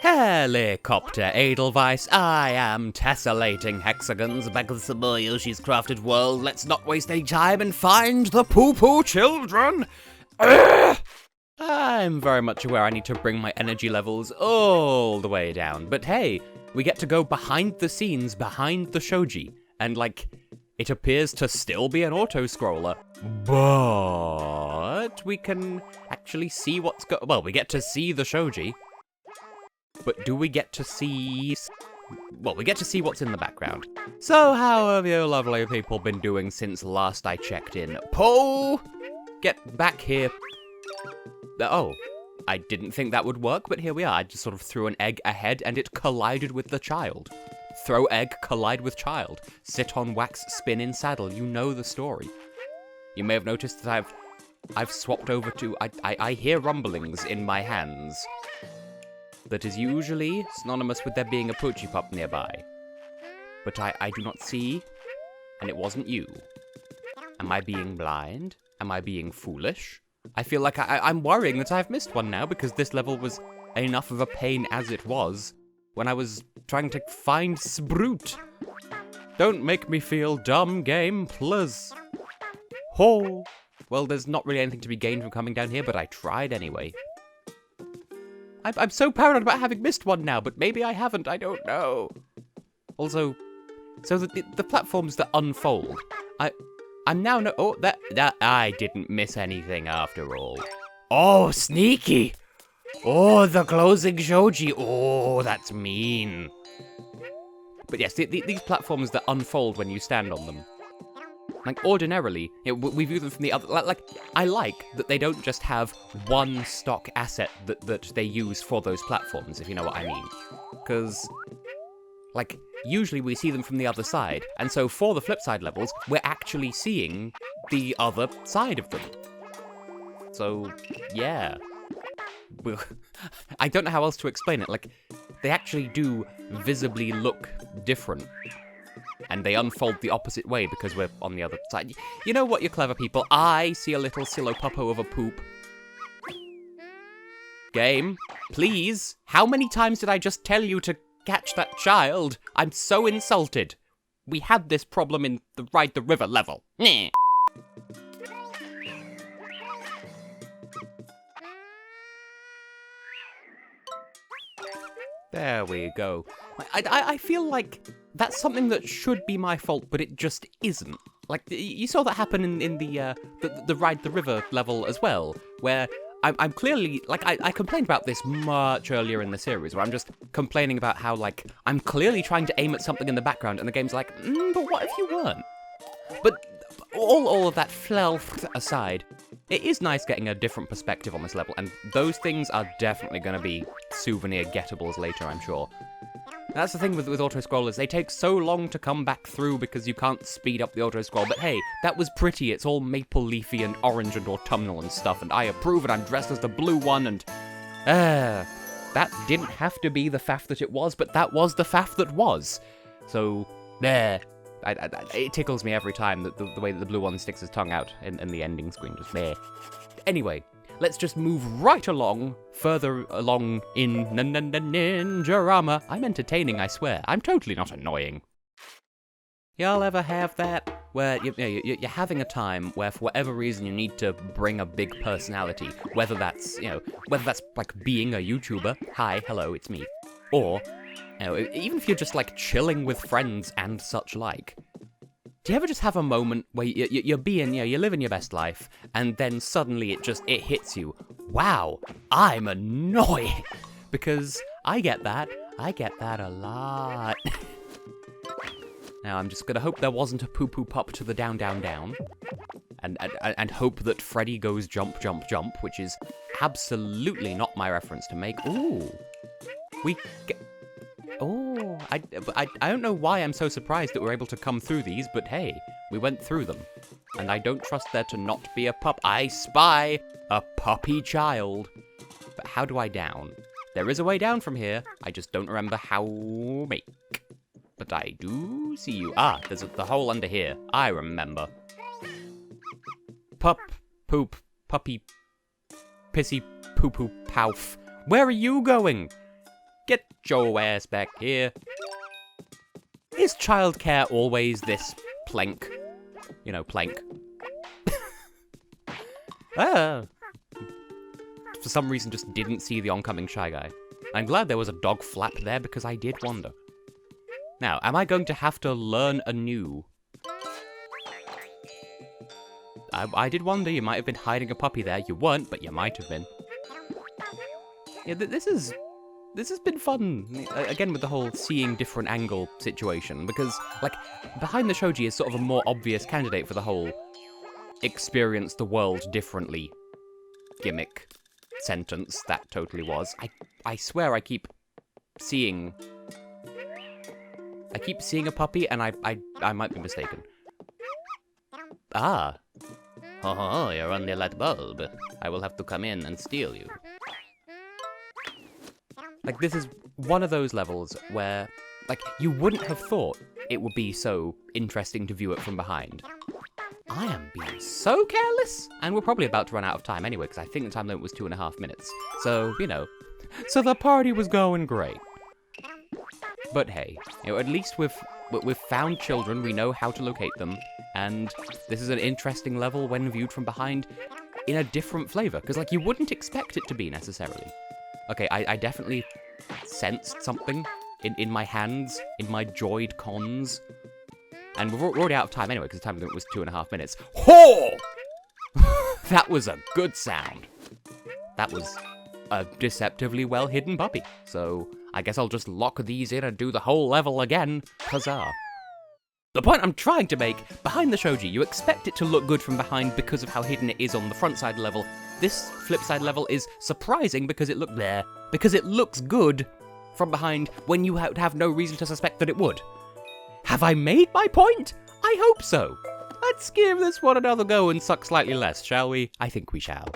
Helicopter Edelweiss, I am tessellating hexagons back with some more Yoshi's Crafted World. Let's not waste any time and find the poo-poo children! Ugh! I'm very much aware I need to bring my energy levels all the way down, but hey, we get to go behind the scenes, behind the shoji, and it appears to still be an auto-scroller, but we can actually see what's well, we get to see the shoji. But do we get to see... Well, we get to see what's in the background. So how have you lovely people been doing since last I checked in? Po! Get back here. Oh, I didn't think that would work, but here we are. I just sort of threw an egg ahead and it collided with the child. Throw egg, collide with child. Sit on wax, spin in saddle. You know the story. You may have noticed that I've swapped over to... I hear rumblings in my hands. That is usually synonymous with there being a Poochy Pup nearby. But I do not see, and it wasn't you. Am I being blind? Am I being foolish? I feel like I'm worrying that I've missed one now, because this level was enough of a pain as it was when I was trying to find Sprout. Don't make me feel dumb, game, please. Oh, well, there's not really anything to be gained from coming down here, but I tried anyway. I'm so paranoid about having missed one now, but maybe I haven't, I don't know. Also, so the platforms that unfold, I'm now oh, that I didn't miss anything after all. Oh, sneaky! Oh, the closing shoji, oh, that's mean. But yes, these platforms that unfold when you stand on them. Ordinarily, we view them from the other... I like that they don't just have one stock asset that they use for those platforms, if you know what I mean. Because, usually we see them from the other side, and so for the flip side levels, we're actually seeing the other side of them. So, yeah. I don't know how else to explain it. They actually do visibly look different. And they unfold the opposite way because we're on the other side. You know what, you clever people? I see a little silopuppo of a poop. Game, please. How many times did I just tell you to catch that child? I'm so insulted. We had this problem in the Ride the River level. Nyeh. There we go. I feel like that's something that should be my fault, but it just isn't. You saw that happen in the Ride the River level as well, where I'm clearly, I complained about this much earlier in the series, where I'm just complaining about how, I'm clearly trying to aim at something in the background, and the game's like, but what if you weren't? But all of that fluff aside, it is nice getting a different perspective on this level, and those things are definitely going to be souvenir gettables later, I'm sure. That's the thing with auto-scrollers, they take so long to come back through because you can't speed up the auto-scroll, but hey, that was pretty, it's all maple leafy and orange and autumnal and stuff, and I approve, and I'm dressed as the blue one, and... that didn't have to be the faff that it was, but that was the faff that was. So, there. It tickles me every time, the way that the blue one sticks his tongue out in the ending screen, just there. Anyway, let's just move right along, further along in Ninjarama. I'm entertaining, I swear. I'm totally not annoying. Y'all ever have that, where you're having a time where for whatever reason you need to bring a big personality, whether that's, being a YouTuber, hi, hello, it's me, or... even if you're just, chilling with friends and such like. Do you ever just have a moment where you're living your best life, and then suddenly it hits you, wow, I'm annoying? Because I get that a lot. Now, I'm just gonna hope there wasn't a poo-poo pup to the down, down, down. And hope that Freddy goes jump, jump, jump, which is absolutely not my reference to make. Ooh. We get... Oh, I don't know why I'm so surprised that we're able to come through these, but hey, we went through them. And I don't trust there to not be a pup. I spy a puppy child. But how do I down? There is a way down from here. I just don't remember how make. But I do see you. Ah, there's the hole under here. I remember. Pup, poop, puppy, pissy, poo-poo, pouf. Where are you going? Get your ass back here. Is childcare always this plank? You know, plank. Ah. For some reason, just didn't see the oncoming Shy Guy. I'm glad there was a dog flap there because I did wonder. Now, am I going to have to learn anew? I did wonder, you might have been hiding a puppy there. You weren't, but you might have been. Yeah, this has been fun. Again, with the whole seeing different angle situation, because, like, Behind the Shoji is sort of a more obvious candidate for the whole experience the world differently gimmick sentence that totally was. I swear I keep seeing a puppy, and I might be mistaken. Ah. Oh, you're on the light bulb. I will have to come in and steal you. Like, this is one of those levels where, like, you wouldn't have thought it would be so interesting to view it from behind. I am being so careless, and we're probably about to run out of time anyway, because I think the time limit was 2.5 minutes. So, you know, so the party was going great. But hey, you know, at least we've found children, we know how to locate them, and this is an interesting level when viewed from behind in a different flavor, because, like, you wouldn't expect it to be necessarily. Okay, I definitely sensed something in my hands, in my joyed cons. And we're already out of time anyway, because the time limit was 2.5 minutes. Ho! That was a good sound. That was a deceptively well-hidden puppy. So I guess I'll just lock these in and do the whole level again. Huzzah. The point I'm trying to make, Behind the Shoji, you expect it to look good from behind because of how hidden it is on the front side level. This flip side level is surprising because it looks good from behind when you have no reason to suspect that it would. Have I made my point? I hope so. Let's give this one another go and suck slightly less, shall we? I think we shall.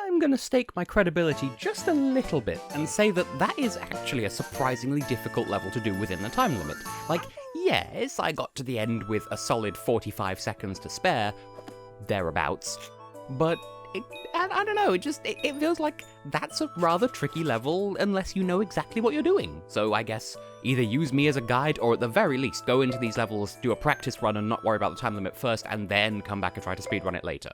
I'm going to stake my credibility just a little bit and say that that is actually a surprisingly difficult level to do within the time limit. Like, yes, I got to the end with a solid 45 seconds to spare, thereabouts, but I don't know, it feels like that's a rather tricky level unless you know exactly what you're doing. So I guess either use me as a guide, or at the very least go into these levels, do a practice run and not worry about the time limit first, and then come back and try to speedrun it later.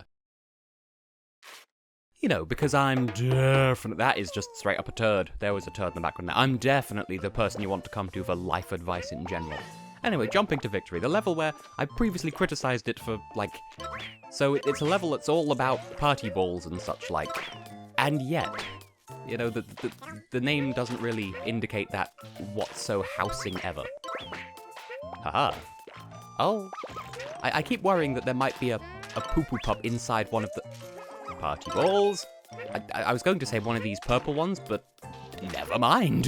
You know, because I'm definitely... That is just straight up a turd. There was a turd in the background there. I'm definitely the person you want to come to for life advice in general. Anyway, jumping to victory. The level where I previously criticized it for, like... So it's a level that's all about party balls and such like. And yet, you know, the name doesn't really indicate that whatso housing ever. Haha. Oh. I keep worrying that there might be a Poochy Pup inside one of the... party balls. I was going to say one of these purple ones, but never mind.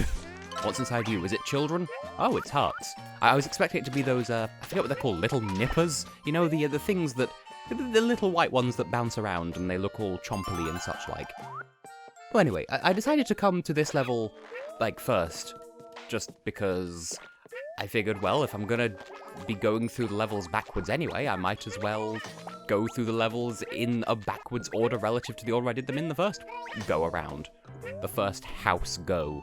What's inside you? Is it children? Oh, it's hearts. I was expecting it to be those, I forget what they're called, little nippers? You know, the things that, the little white ones that bounce around and they look all chompily and such like. Well, anyway, I decided to come to this level, like, first, just because I figured, well, if I'm gonna be going through the levels backwards anyway, I might as well go through the levels in a backwards order relative to the order I did them in the first go around. The first house go.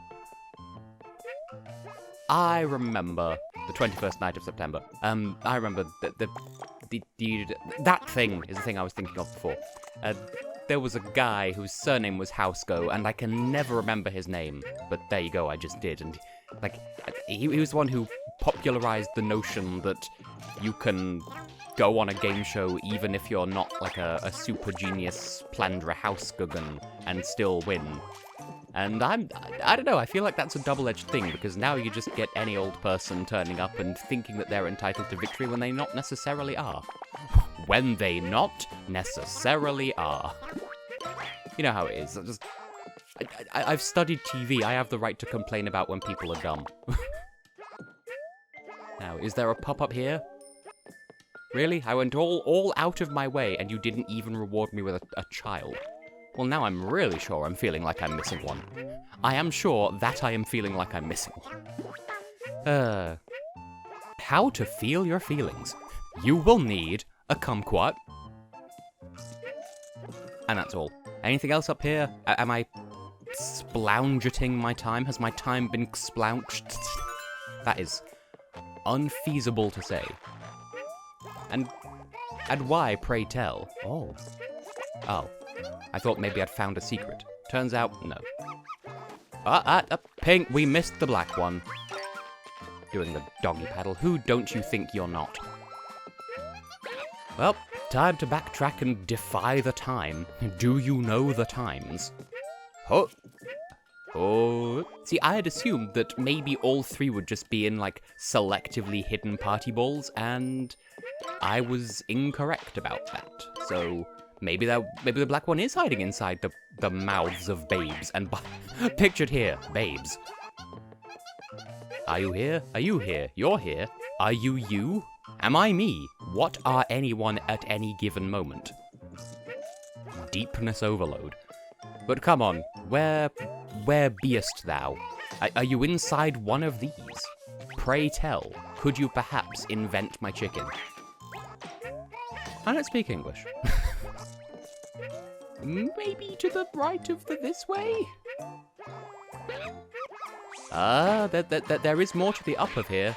I remember the 21st night of September. I remember that thing is the thing I was thinking of before. There was a guy whose surname was Housego, and I can never remember his name, but there you go, I just did, and, like, he was the one who popularized the notion that you can go on a game show even if you're not, like, a super genius Plandrahousegagons and still win. And I don't know, I feel like that's a double-edged thing, because now you just get any old person turning up and thinking that they're entitled to victory when they not necessarily are. When they not necessarily are. You know how it is. I've studied TV, I have the right to complain about when people are dumb. Now, is there a pop-up here? Really? I went all out of my way and you didn't even reward me with a child. Well, now I'm really sure I'm feeling like I'm missing one. I am sure that I am feeling like I'm missing one. How to feel your feelings. You will need a kumquat. And that's all. Anything else up here? Am I sploungeting my time? Has my time been splounched? That is unfeasible to say. And why, pray tell? Oh. I thought maybe I'd found a secret. Turns out, no. Pink, we missed the black one. Doing the doggy paddle. Who don't you think you're not? Well, time to backtrack and defy the time. Do you know the times? Oh. See, I had assumed that maybe all three would just be in, like, selectively hidden party balls, and I was incorrect about that. So maybe the black one is hiding inside the mouths of babes, and pictured here, babes. Are you here? Are you here? You're here. Are you you? Am I me? What are anyone at any given moment? Deepness overload. But come on, where beest thou? Are you inside one of these? Pray tell, could you perhaps invent my chicken? I don't speak English. Maybe to the right of this way? There is more to the up of here.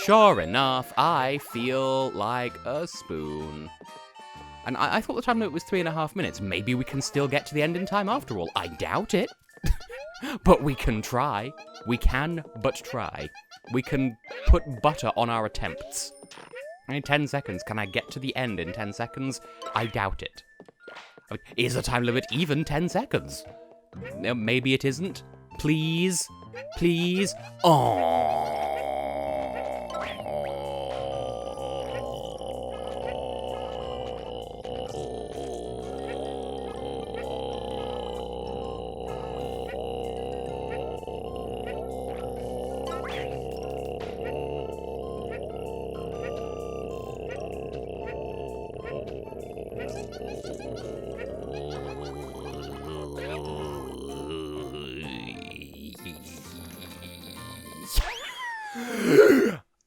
Sure enough, I feel like a spoon. And I thought the time limit was 3.5 minutes. Maybe we can still get to the end in time after all. I doubt it. But we can try. We can but try. We can put butter on our attempts. In 10 seconds, can I get to the end in 10 seconds? I doubt it. Is the time limit even 10 seconds? Maybe it isn't. Please? Please? Oh.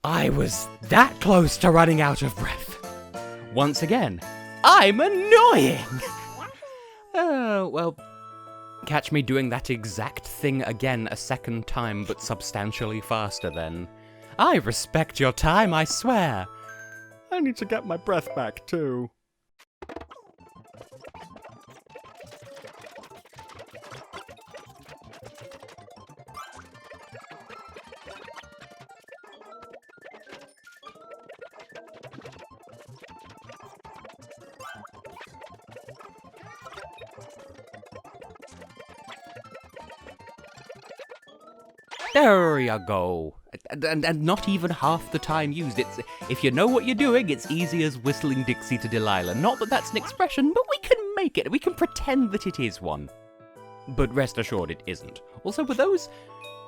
I was that close to running out of breath. Once again, I'm annoying! Oh, well, catch me doing that exact thing again a second time, but substantially faster then. I respect your time, I swear. I need to get my breath back, too. There you go. And not even half the time used. If you know what you're doing, it's easy as whistling Dixie to Delilah. Not that that's an expression, but we can make it. We can pretend that it is one. But rest assured, it isn't. Also, were those...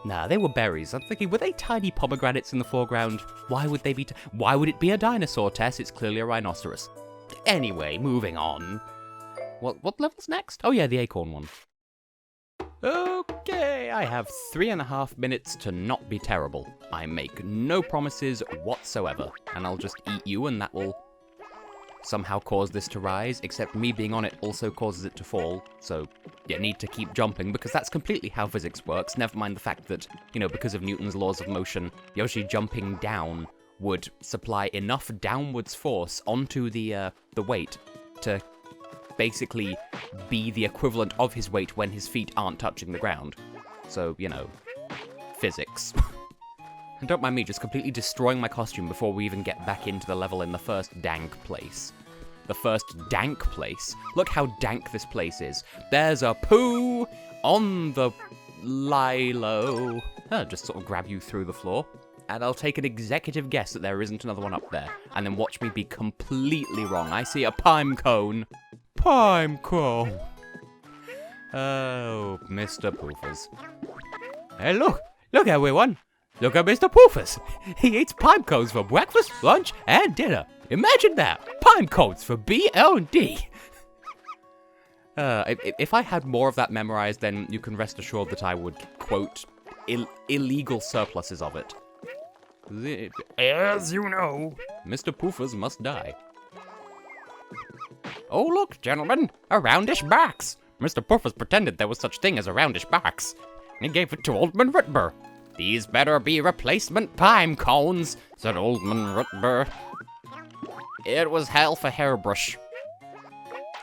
Nah, they were berries. I'm thinking, were they tiny pomegranates in the foreground? Why would they be... Why would it be a dinosaur, Tess? It's clearly a rhinoceros. Anyway, moving on. What level's next? Oh yeah, the Acorn One. Okay, I have 3.5 minutes to not be terrible. I make no promises whatsoever, and I'll just eat you and that will somehow cause this to rise, except me being on it also causes it to fall, so you need to keep jumping, because that's completely how physics works, never mind the fact that, you know, because of Newton's laws of motion, Yoshi jumping down would supply enough downwards force onto the weight to basically be the equivalent of his weight when his feet aren't touching the ground. So, you know, physics. And don't mind me just completely destroying my costume before we even get back into the level in the first dank place. The first dank place? Look how dank this place is. There's a poo on the lilo. I'll just sort of grab you through the floor. And I'll take an executive guess that there isn't another one up there. And then watch me be completely wrong. I see a Pimecone. Pimecone. Oh, Mr. Poofers. Hey, look everyone. Look at Mr. Poofers. He eats Pimecones for breakfast, lunch, and dinner. Imagine that! Pimecones for BLD! If I had more of that memorized, then you can rest assured that I would quote illegal surpluses of it. As you know, Mr. Poofers must die. Oh look, gentlemen, a roundish box! Mr. Poofers pretended there was such thing as a roundish box. He gave it to Oldman Rutber. These better be replacement Pimecones, said Oldman Rutber. It was hell for hairbrush.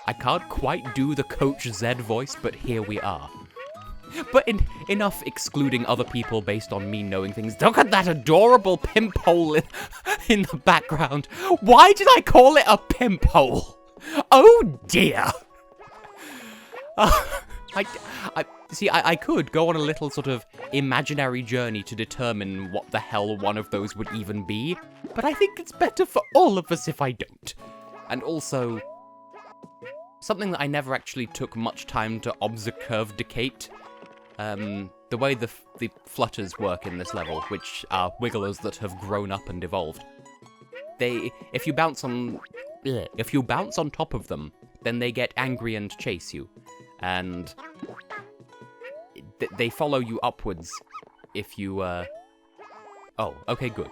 I can't quite do the Coach Zed voice, but here we are. But enough excluding other people based on me knowing things. Look at that adorable pimp hole in the background. Why did I call it a pimp hole? Oh dear. I could go on a little sort of imaginary journey to determine what the hell one of those would even be, but I think it's better for all of us if I don't. And also, something that I never actually took much time to observe-decate, the way the flutters work in this level, which are wigglers that have grown up and evolved. If you bounce on top of them, then they get angry and chase you, and they follow you upwards if you, Oh, okay, good.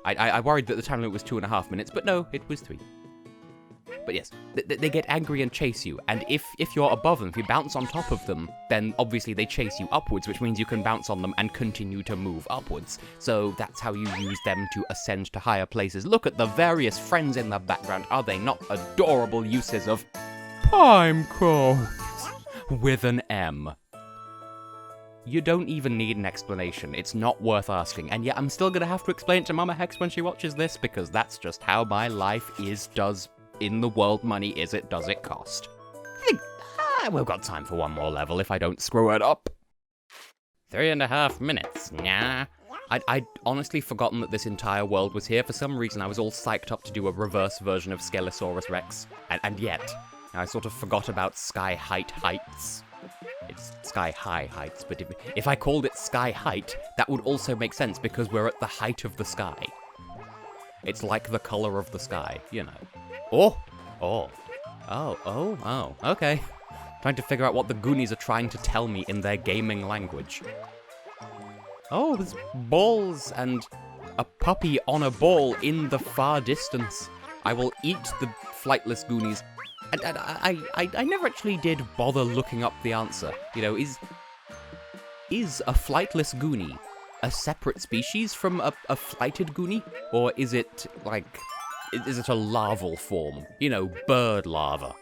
I worried that the time limit was 2.5 minutes, but no, it was 3. But yes, they get angry and chase you, and if you're above them, if you bounce on top of them, then obviously they chase you upwards, which means you can bounce on them and continue to move upwards. So that's how you use them to ascend to higher places. Look at the various friends in the background. Are they not adorable uses of Pimecones with an M? You don't even need an explanation. It's not worth asking. And yet I'm still gonna have to explain it to Mama Hex when she watches this, because that's just how my life does in the world money does it cost. I think we've got time for one more level if I don't screw it up. 3.5 minutes, nah. I'd honestly forgotten that this entire world was here. For some reason I was all psyched up to do a reverse version of Scalesaurus Rex. And yet, I sort of forgot about Sky Heights. It's Sky High Heights, but if I called it Sky Height, that would also make sense because we're at the height of the sky. It's like the color of the sky, you know. Oh, okay. Trying to figure out what the Goonies are trying to tell me in their gaming language. Oh, there's balls and a puppy on a ball in the far distance. I will eat the flightless Goonies. And I never actually did bother looking up the answer. You know, is a flightless Goonie a separate species from a flighted Goonie? Or is it, like, is it a larval form? You know, bird larva.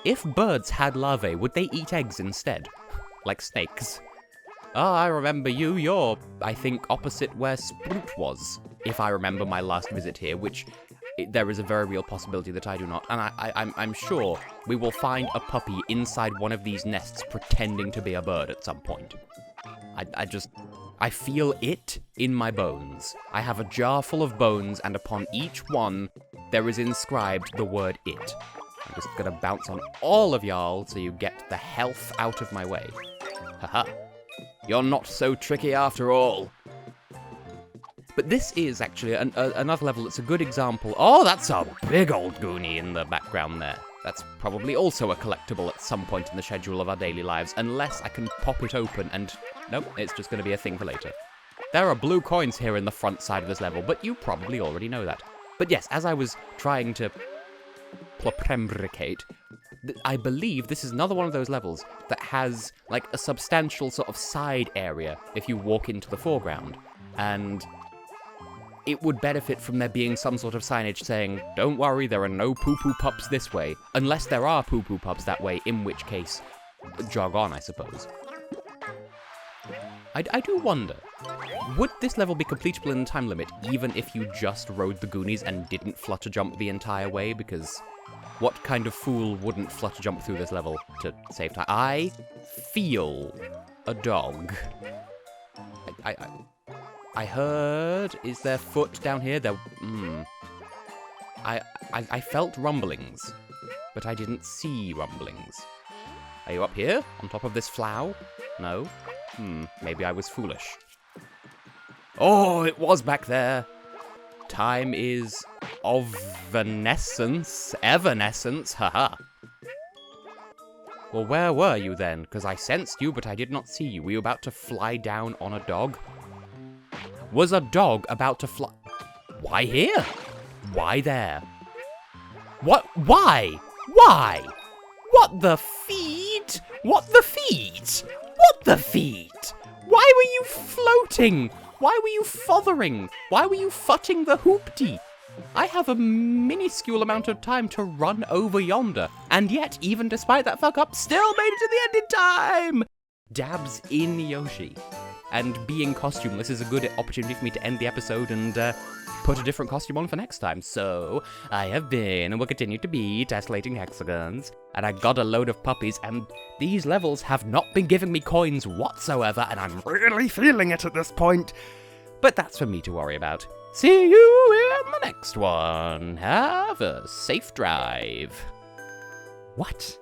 If birds had larvae, would they eat eggs instead? Like snakes? Oh, I remember you. You're, I think, opposite where Sprout was, if I remember my last visit here, which there is a very real possibility that I do not. And I'm sure we will find a puppy inside one of these nests pretending to be a bird at some point. I feel it in my bones. I have a jar full of bones, and upon each one, there is inscribed the word it. I'm just gonna bounce on all of y'all so you get the health out of my way. Haha. You're not so tricky after all. But this is actually another level that's a good example. Oh, that's a big old Goonie in the background there. That's probably also a collectible at some point in the schedule of our daily lives, unless I can pop it open and... Nope, it's just going to be a thing for later. There are blue coins here in the front side of this level, but you probably already know that. But yes, as I was trying to plombricate, I believe this is another one of those levels that has, like, a substantial sort of side area if you walk into the foreground. And it would benefit from there being some sort of signage saying, don't worry, there are no poo-poo pups this way. Unless there are poo-poo pups that way, in which case, jog on, I suppose. I do wonder, would this level be completable in the time limit, even if you just rode the Goonies and didn't flutter jump the entire way? Because what kind of fool wouldn't flutter jump through this level to save time? I feel a dog. I heard... Is there foot down here? There... I felt rumblings, but I didn't see rumblings. Are you up here? On top of this flower? No? Maybe I was foolish. Oh, it was back there! Time is of evanescence, haha. Well, where were you then? Because I sensed you, but I did not see you. Were you about to fly down on a dog? Was a dog about to fly? Why here? Why there? What? Why? Why? What the feet? What the feet? What the feet? Why were you floating? Why were you fothering? Why were you futting the hoopty? I have a minuscule amount of time to run over yonder, and yet, even despite that fuck up, still made it to the end in time! Dabs in Yoshi. And being costumeless is a good opportunity for me to end the episode and put a different costume on for next time. So, I have been and will continue to be Tessellating Hexagons, and I got a load of puppies, and these levels have not been giving me coins whatsoever, and I'm really feeling it at this point. But that's for me to worry about. See you in the next one. Have a safe drive. What?